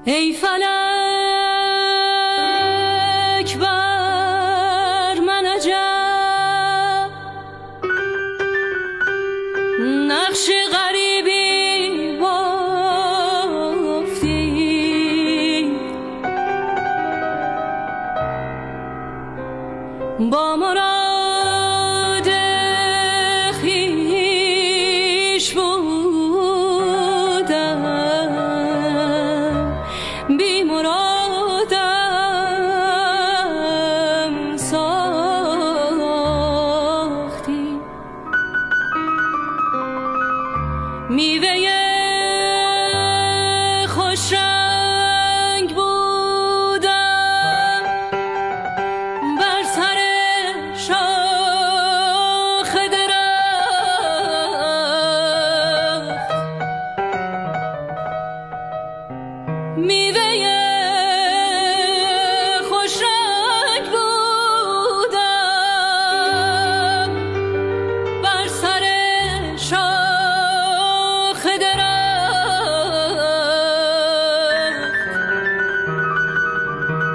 ای فلک بر من عجب، نقش غریبی بافتی، با مراد خویش بودم، بی مرادم ساختی. میوه خوش رنگ بودم، بر سر شاخ درخت. میوه خوش رنگ بودم، بر سر شاخ درخت.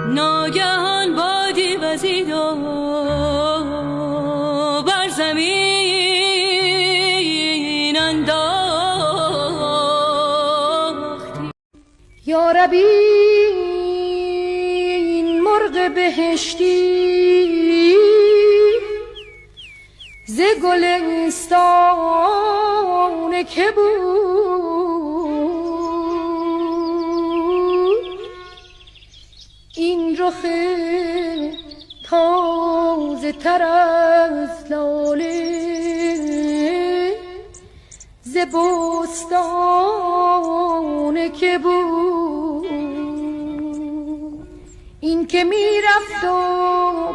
ناگهان بادی وزید و بر زمین انداختی. یا ربی این مرغ بهشتی ز گلستان که بود، این رخ تازه تر از لاله ز بستان که بود. این که میرفت و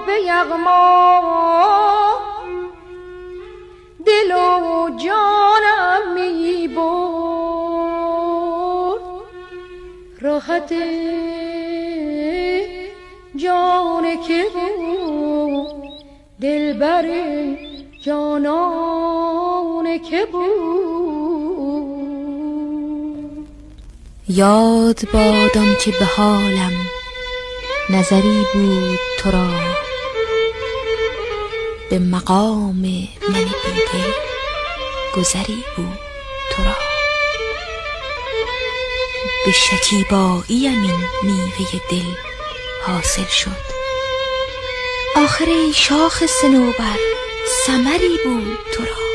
به یغما دل و جانم می برد، راحت جان که بود، دلبر جانان که بود. یاد بادم که به حالم نظری بود تو را، به مقام من بیدل گذری بود تو را. به شکیباییم این میوه دل حاصل شد، آخر ای شاخ صنوبر ثمری بود تو را.